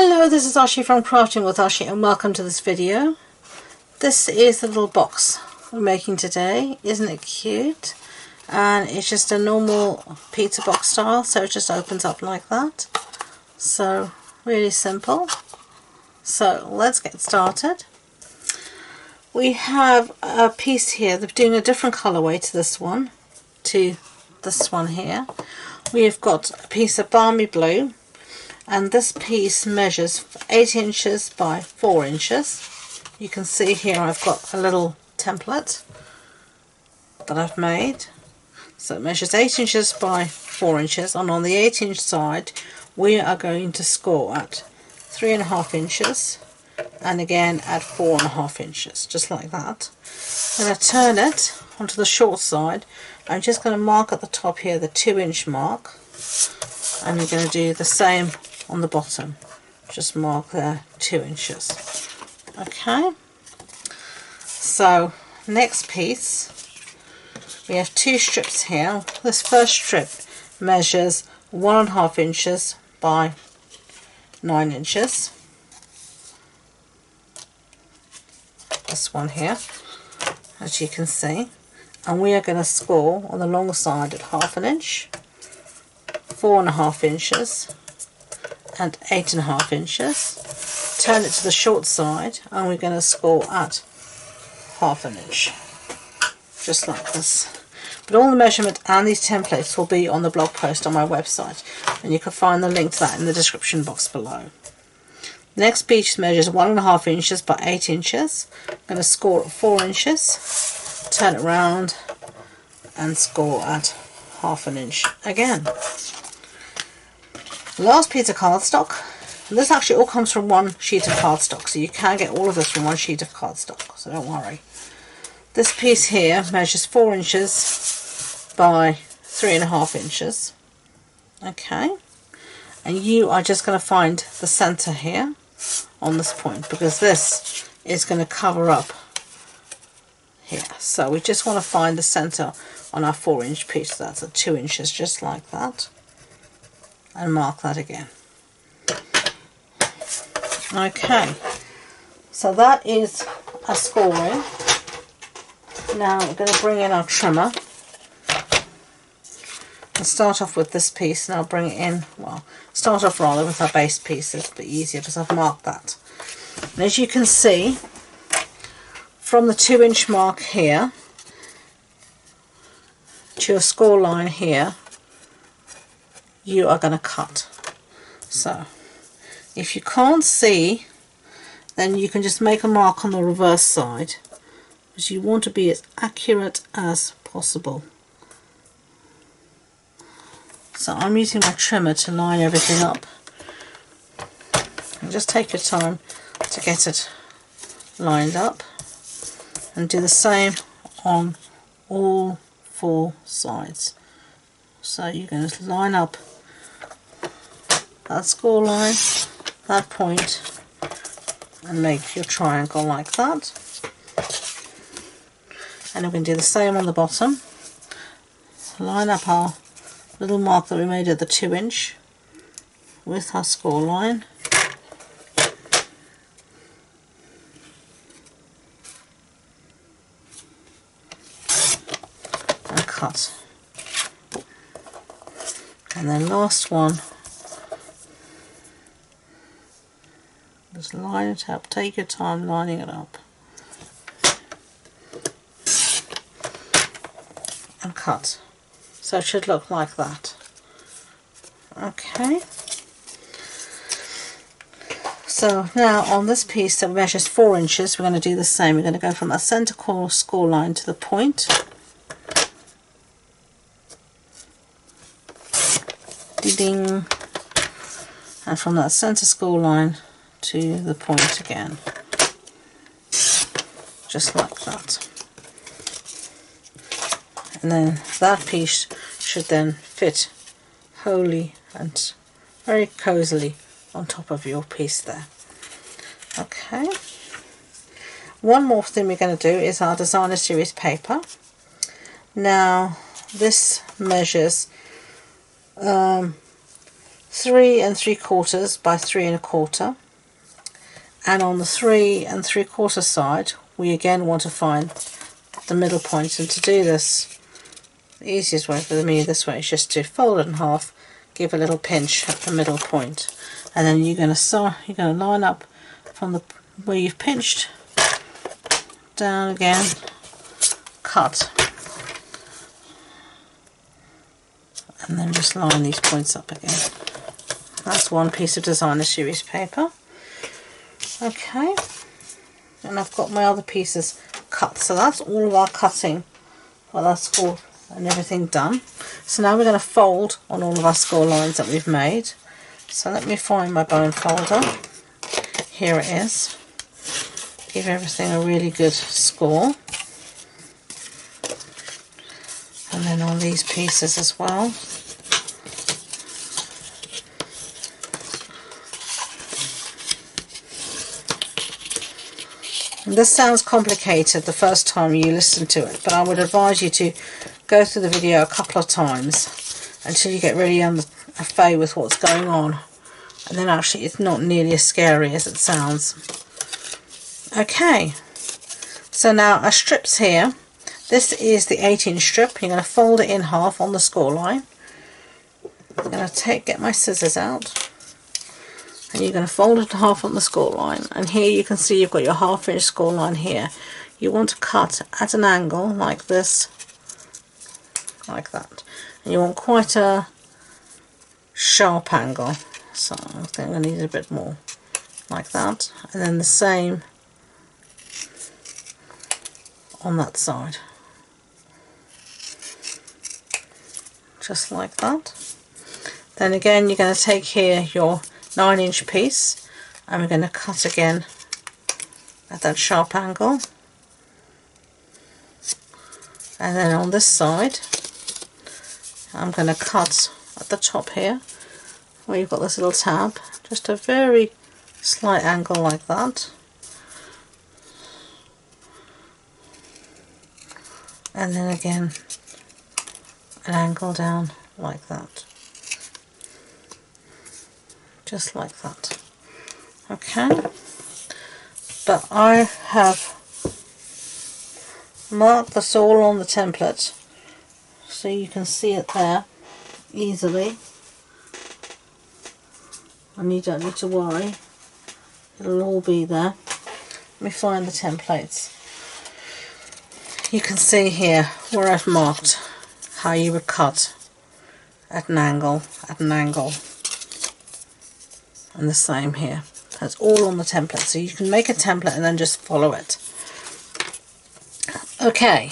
Hello, this is Ashee from Crafting with Ashee and welcome to this video. This is the little box we're making today. Isn't it cute? And it's just a normal pizza box style, so it just opens up like that. So really simple. So let's get started. We have a piece here. They're doing a different colorway to this one here. We have got a piece of balmy blue, and this piece measures 8 inches by 4 inches. You can see here I've got a little template that I've made. So it measures 8 inches by 4 inches, and on the 8-inch side we are going to score at 3.5 inches and again at 4.5 inches, just like that. I'm going to turn it onto the short side. I'm just going to mark at the top here the 2-inch mark, and we're going to do the same on the bottom. Just mark there 2 inches. Okay, so next piece, we have 2 strips here. This first strip measures 1.5 inches by 9 inches. This one here, as you can see, and we are going to score on the long side at 1/2 inch, 4.5 inches and 8.5 inches. Turn it to the short side and we're going to score at 1/2 inch, just like this. But all the measurement and these templates will be on the blog post on my website, and you can find the link to that in the description box below. The next piece measures 1.5 inches by 8 inches. I'm going to score at 4 inches, turn it around and score at 1/2 inch again. Last piece of cardstock. This actually all comes from one sheet of cardstock, so you can get all of this from one sheet of cardstock, so don't worry. This piece here measures 4 inches by 3.5 inches. Okay, and you are just going to find the center here on this point, because this is going to cover up here. So we just want to find the center on our 4-inch piece. That's at 2 inches, just like that, and mark that again. Okay, so that is our scoring. Now we're going to bring in our trimmer and start off with this piece, and I'll bring it in, well, start off rather with our base piece. It's a bit easier because I've marked that. And as you can see, from the 2-inch mark here to your score line here, you are going to cut. So if you can't see, then you can just make a mark on the reverse side, because you want to be as accurate as possible. So I'm using my trimmer to line everything up, and just take your time to get it lined up, and do the same on all 4 sides. So you're going to line up that score line, that point, and make your triangle like that. And we're going to do the same on the bottom. Line up our little mark that we made at the 2-inch with our score line, and cut. And then last one, just line it up. Take your time lining it up and cut. So it should look like that. Okay, so now on this piece that measures 4 inches, we're going to do the same. We're going to go from that center core score line to the point, ding, and from that center score line to the point again, just like that. And then that piece should then fit wholly and very cozily on top of your piece there. Okay, one more thing we're going to do is our designer series paper. Now this measures 3 3/4 by 3 1/4, and on the 3 3/4 side we again want to find the middle point. And to do this, the easiest way for me this way is just to fold it in half, give a little pinch at the middle point, and then you're going to line up from the where you've pinched down again, cut, and then just line these points up again. That's one piece of designer series paper. Okay, and I've got my other pieces cut, so that's all of our cutting for our score and everything done. So now we're going to fold on all of our score lines that we've made. So let me find my bone folder. Here it is. Give everything a really good score, and then on these pieces as well. And this sounds complicated the first time you listen to it, but I would advise you to go through the video a couple of times until you get really au fait with what's going on, and then actually it's not nearly as scary as it sounds. Okay, so now our strips here, this is the 8-inch strip. You're going to fold it in half on the score line. I'm going to get my scissors out, and you're going to fold it in half on the score line, and here you can see you've got your 1/2 inch score line here. You want to cut at an angle like this, like that, and you want quite a sharp angle, so I think I need a bit more, like that, and then the same on that side, just like that. Then again you're going to take here your 9-inch piece, and we're going to cut again at that sharp angle, and then on this side I'm going to cut at the top here where you've got this little tab, just a very slight angle like that, and then again an angle down like that, just like that. Okay, but I have marked this all on the template so you can see it there easily, and you don't need to worry, it'll all be there. Let me find the templates. You can see here where I've marked how you would cut at an angle, and the same here. That's all on the template, so you can make a template and then just follow it. Okay,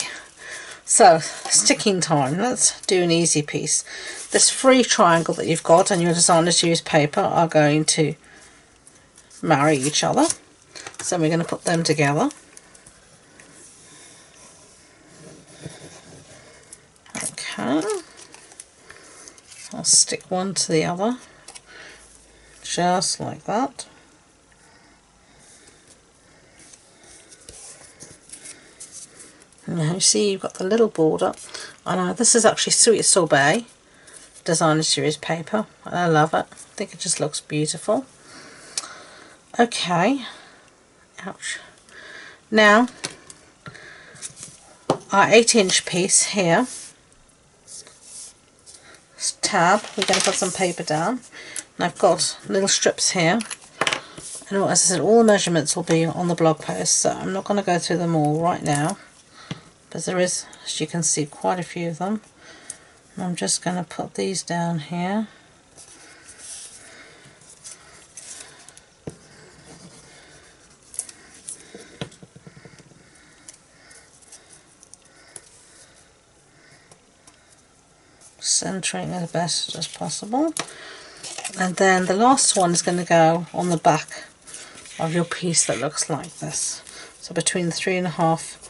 so sticking time. Let's do an easy piece. This free triangle that you've got on your designer series paper are going to marry each other, so we're going to put them together. Okay, I'll stick one to the other, just like that. Now you see you've got the little border. I know this is actually Sweet Sorbet designer series paper, and I love it. I think it just looks beautiful. Okay, ouch. Now our 8-inch piece here, this tab, we're going to put some paper down, and I've got little strips here, and as I said, all the measurements will be on the blog post, so I'm not going to go through them all right now, but there is, as you can see, quite a few of them. And I'm just going to put these down here. Centering as best as possible, and then the last one is going to go on the back of your piece that looks like this. So between the 3.5,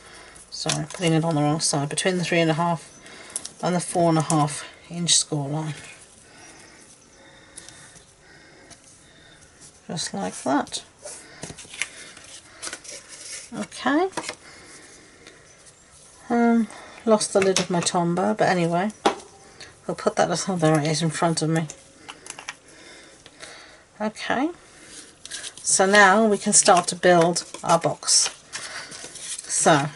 sorry, putting it on the wrong side, between the 3.5 and the 4.5 inch score line, just like that. Okay, lost the lid of my Tombow, but anyway, I'll put that, oh there it is in front of me. Okay, so now we can start to build our box. So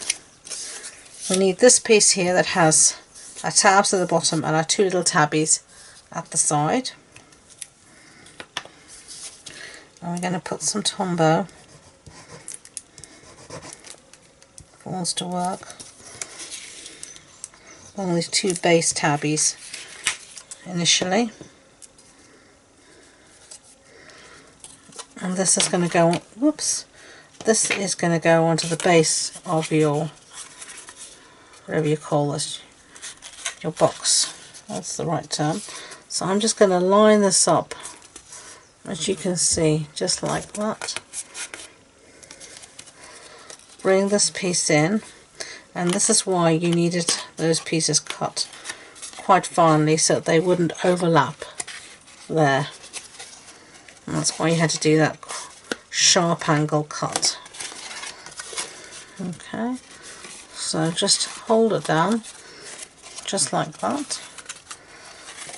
we need this piece here that has our tabs at the bottom and our 2 little tabbies at the side. And we're going to put some Tombow balls to work on these 2 base tabbies initially. And this is going to go, whoops, this is going to go onto the base of your, whatever you call this, your box. That's the right term. So I'm just going to line this up, as you can see, just like that. Bring this piece in, and this is why you needed those pieces cut quite finely so that they wouldn't overlap there. And that's why you had to do that sharp angle cut. Okay, so just hold it down just like that,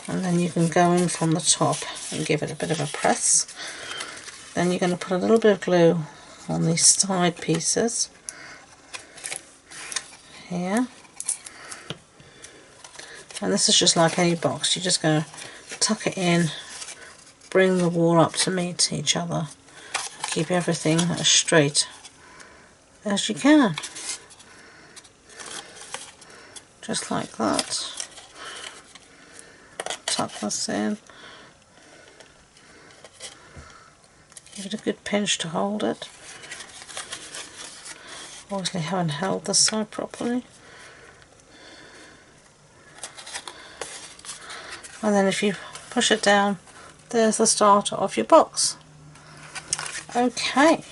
and then you can go in from the top and give it a bit of a press. Then you're going to put a little bit of glue on these side pieces here, and this is just like any box. You're just going to tuck it in, bring the wall up to meet each other, keep everything as straight as you can, just like that. Tuck this in, give it a good pinch to hold it. Obviously haven't held this side properly. And then if you push it down, there's the start of your box. Okay,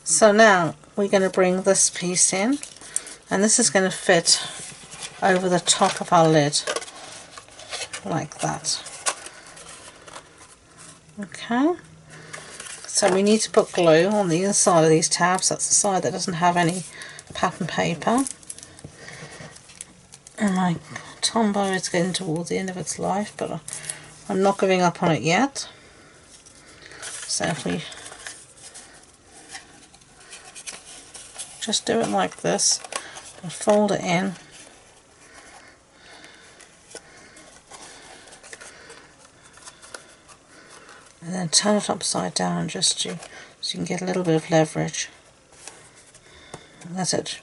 so now we're going to bring this piece in, and this is going to fit over the top of our lid like that. Okay, so we need to put glue on the inside of these tabs. That's the side that doesn't have any pattern paper. And my Tombow is getting towards the end of its life, but I'm not giving up on it yet. So if we just do it like this and fold it in, and then turn it upside down just so you can get a little bit of leverage. Let it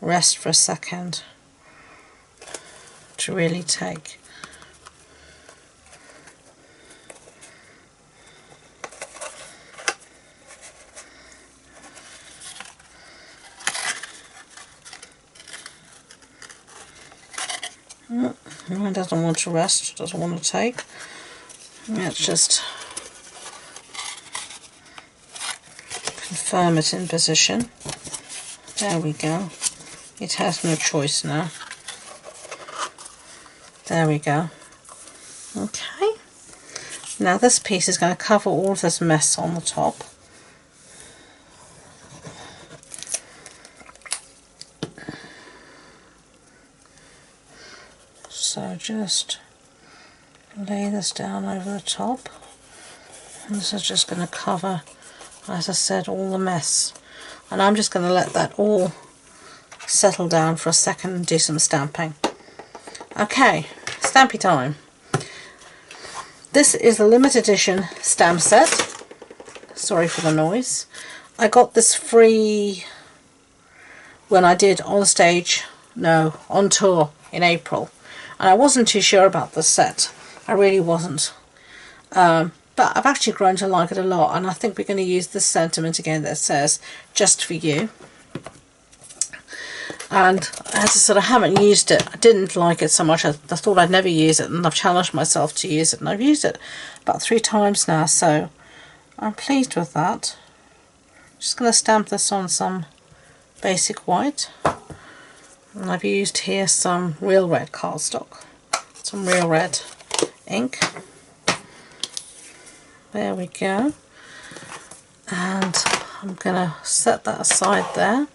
rest for a second to really take. Mine doesn't want to rest, doesn't want to take. Let's just confirm it in position. There we go. It has no choice now. There we go. Okay. Now this piece is going to cover all of this mess on the top. So just lay this down over the top. And this is just going to cover, as I said, all the mess. And I'm just going to let that all settle down for a second and do some stamping. Okay, stampy time. This is the limited edition stamp set. Sorry for the noise. I got this free when I did on tour in April. And I wasn't too sure about this set. I really wasn't. But I've actually grown to like it a lot, and I think we're going to use this sentiment again that says, just for you. And as I said, I haven't used it. I didn't like it so much. I thought I'd never use it, and I've challenged myself to use it, and I've used it about 3 times now, so I'm pleased with that. Just going to stamp this on some basic white. And I've used here some real red cardstock, some real red ink. There we go. And I'm going to set that aside there.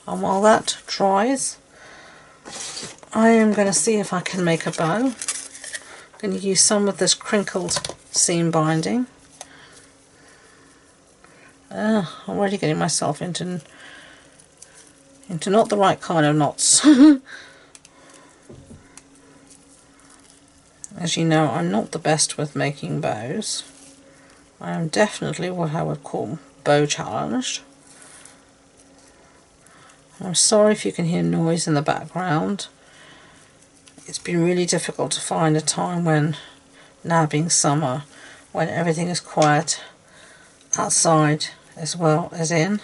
And while that dries, I am going to see if I can make a bow. I'm going to use some of this crinkled seam binding. I'm already getting myself into not the right kind of knots. As you know, I'm not the best with making bows. I am definitely what I would call bow challenged. I'm sorry if you can hear noise in the background. It's been really difficult to find a time when, now being summer, when everything is quiet outside as well as in.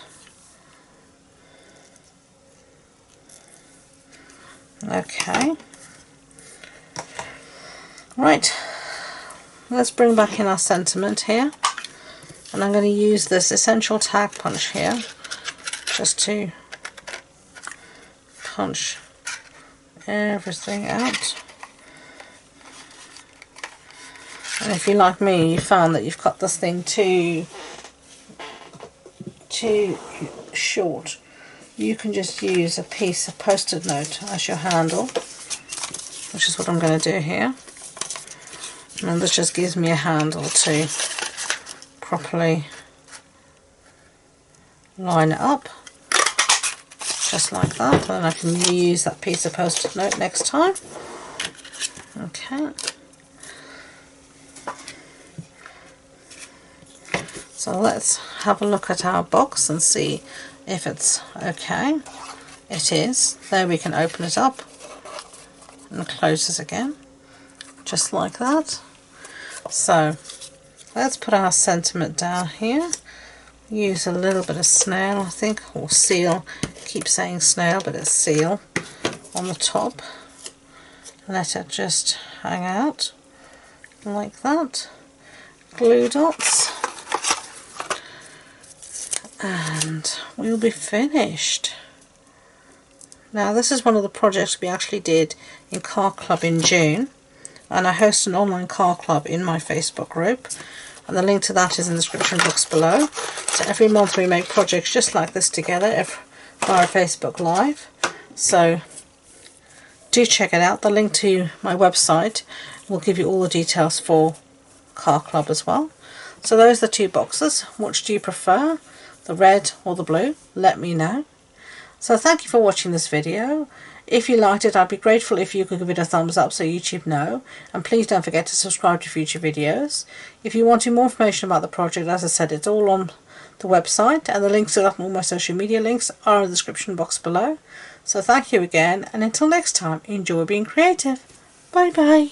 Okay. Right, let's bring back in our sentiment here, and I'm going to use this essential tag punch here just to punch everything out. And if you're like me, you found that you've cut this thing too short, you can just use a piece of post-it note as your handle, which is what I'm going to do here. And this just gives me a handle to properly line it up, just like that, and then I can reuse that piece of post-it note next time. Okay. So let's have a look at our box and see if it's okay. It is. There, we can open it up and close it again, just like that. So let's put our sentiment down here. Use a little bit of snail, I think, or seal. Keep saying snail, but it's seal on the top. Let it just hang out like that. Glue dots, and we'll be finished. Now, this is one of the projects we actually did in Card Club in June, and I host an online card club in my Facebook group, and the link to that is in the description box below. So every month we make projects just like this together via Facebook Live, so do check it out. The link to my website will give you all the details for Card Club as well. So those are the two boxes. Which do you prefer, the red or the blue? Let me know. So thank you for watching this video. If you liked it, I'd be grateful if you could give it a thumbs up so YouTube know, and please don't forget to subscribe to future videos. If you wanted more information about the project, as I said, it's all on the website, and the links to all my social media links are in the description box below. So thank you again, and until next time, enjoy being creative. Bye bye.